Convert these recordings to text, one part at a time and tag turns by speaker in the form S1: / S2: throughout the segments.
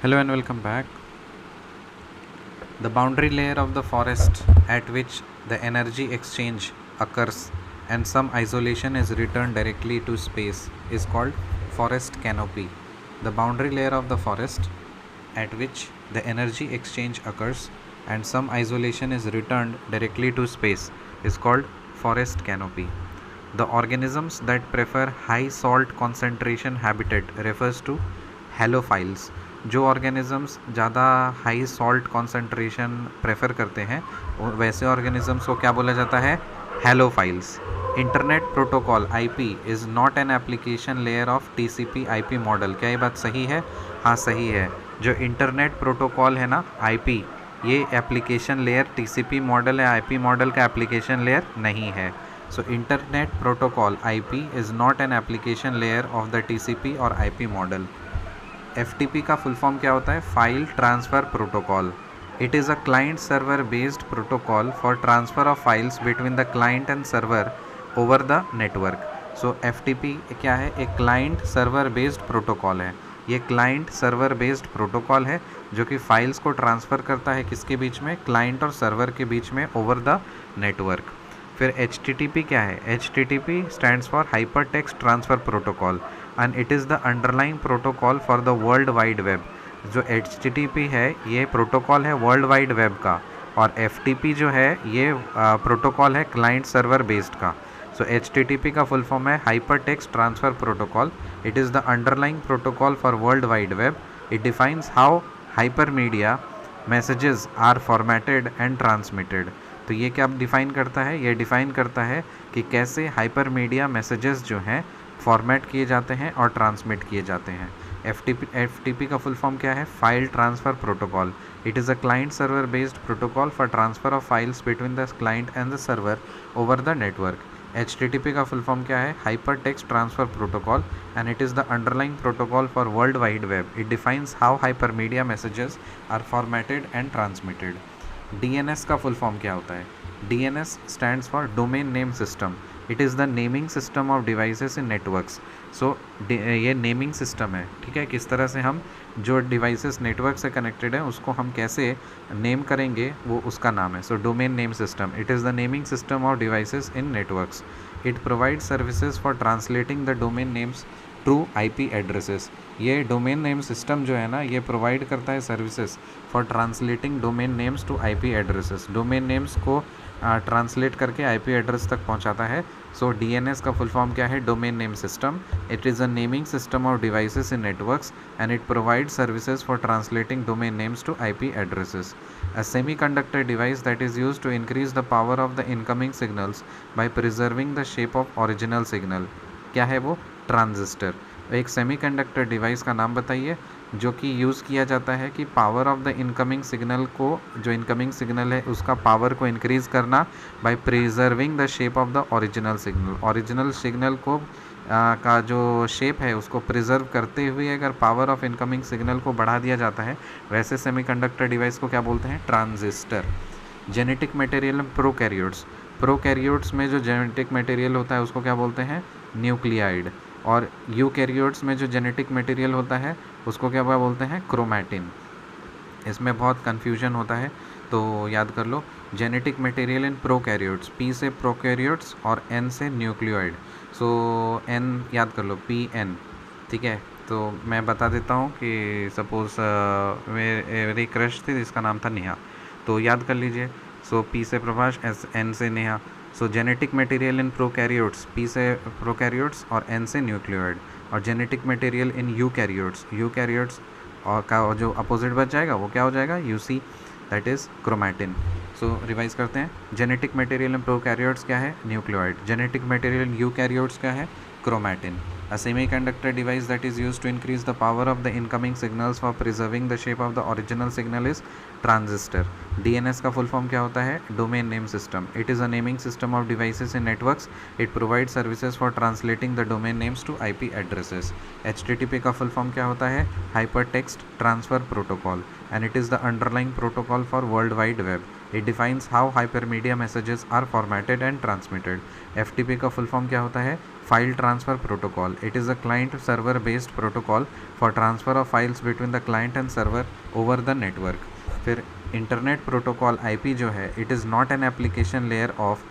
S1: Hello and welcome back. The boundary layer of the forest at which the energy exchange occurs and some isolation is returned directly to space is called forest canopy. The boundary layer of the forest at which the energy exchange occurs and some isolation is returned directly to space is called forest canopy. The organisms that prefer high salt concentration habitat refers to halophiles. जो organisms ज़्यादा high salt concentration prefer करते हैं वैसे organisms को क्या बोला जाता है? Halophiles. Internet protocol IP is not an application layer of TCP IP model. क्या ये बात सही है? हाँ सही है. जो इंटरनेट प्रोटोकॉल है ना आईपी, ये एप्लीकेशन लेयर टीसीपी मॉडल है, आईपी मॉडल का एप्लीकेशन लेयर नहीं है. So internet protocol IP is not an application layer of the TCP और आईपी मॉडल. FTP का फुल फॉर्म क्या होता है? File transfer protocol. It is a client server based protocol for transfer of files between the client and server over the network. So FTP क्या है? एक client server based protocol है. ये client server based protocol है जो कि files को transfer करता है किसके बीच में? क्लाइंट और सर्वर के बीच में ओवर द नेटवर्क. फिर HTTP क्या है? HTTP stands for hyper text transfer protocol and it is the underlying protocol for the world wide web. जो HTTP है ये प्रोटोकॉल है वर्ल्ड वाइड वेब का, और FTP जो है ये प्रोटोकॉल है क्लाइंट सर्वर बेस्ड का. सो HTTP का फुल फॉर्म है hypertext transfer protocol. It is the underlying protocol for world wide web. It defines how hypermedia messages are formatted and transmitted. तो ये क्या define करता है? ये define करता है कि कैसे हाइपर मीडिया मैसेजेस जो हैं फॉर्मेट किए जाते हैं और ट्रांसमिट किए जाते हैं. FTP का फुल फॉर्म क्या है? File transfer protocol. It is a client server based protocol for transfer of files between the client and the server over the network. HTTP का फुल फॉर्म क्या है? Hypertext transfer protocol and it is the underlying protocol for world wide web. It defines how hypermedia messages are formatted and transmitted. DNS का full form क्या होता है? DNS stands for domain name system. It is the naming system of devices in networks. So ये naming system है, ठीक है. किस तरह से हम जो डिवाइसेस नेटवर्क से कनेक्टेड है उसको हम कैसे नेम करेंगे वो उसका नाम है. So domain name system. It is the naming system of devices in networks. It provide services for translating the domain names to IP addresses. ये डोमेन नेम सिस्टम जो है ना ये प्रोवाइड करता है services for translating domain names to IP addresses. Domain names को translate करके IP address तक पहुंचाता है. सो DNS का फुल फॉर्म क्या है? Domain name system. It is a naming system of devices in networks and it provide services for translating domain names to IP addresses. A semiconductor device that is used to increase the power of the incoming signals by preserving the shape of original signal. क्या है वो? Transistor. एक semiconductor device का नाम बताइए जो कि use किया जाता है कि power of the incoming signal को, जो इनकमिंग सिग्नल है उसका पावर को इंक्रीज़ करना by preserving the shape of the original signal. Original signal को का जो शेप है उसको प्रिजर्व करते हुए अगर पावर ऑफ इनकमिंग सिग्नल को बढ़ा दिया जाता है वैसे सेमीकंडक्टर डिवाइस को क्या बोलते हैं? Transistor. Genetic material prokaryotes. Prokaryotes में जो जेनेटिक मटेरियल होता है उसको क्या बोलते हैं? न्यूक्लियाइड. और यूकैरियोट्स में जो जेनेटिक मटेरियल होता है उसको क्या बोलते हैं? क्रोमैटिन. इसमें बहुत कन्फ्यूजन होता है तो याद कर लो. Genetic material in prokaryotes. P से प्रोकैरियोट्स और N से न्यूक्लियोइड. सो N याद कर लो, PN, ठीक है. तो मैं बता देता हूँ कि सपोज़ मेरी क्रश थी जिसका नाम था नेहा, तो याद कर लीजिए. सो P से प्रभाष, N से नेहा. सो genetic material in prokaryotes, P से प्रोकैरियोट्स और N से न्यूक्लियोइड. और जेनेटिक मटेरियल इन यूकैरियोट्स और का जो अपोजिट बच जाएगा वो क्या हो जाएगा? UC, that is chromatin. So revise करते हैं. जेनेटिक मटेरियल इन प्रोकैरियोट्स क्या है? Nucleoid. Genetic material in eukaryotes क्या है? Chromatin. A semiconductor device that is used to increase the power of the incoming signals for preserving the shape of the original signal is transistor. DNS का full form क्या होता है? Domain name system. It is a naming system of devices in networks. It provide services for translating the domain names to IP addresses. HTTP का full form क्या होता है? Hypertext transfer protocol and it is the underlying protocol for world wide web. It defines how hypermedia messages are formatted and transmitted. FTP का full form क्या होता है? file transfer protocol. It is a client server based protocol for transfer of files between the client and server over the network. फिर internet protocol IP जो है, it is not an application layer of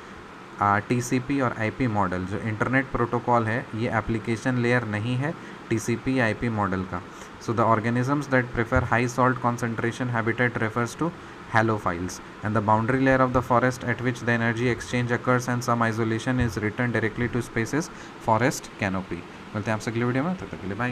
S1: TCP और IP model. जो internet protocol है ये application layer नहीं है TCP IP model का. So the organisms that prefer high salt concentration habitat refers to halophiles, and the boundary layer of the forest at which the energy exchange occurs and some isolation is returned directly to space is forest canopy. मिलते हैं आपसे अगली video में, तब तक के लिए bye.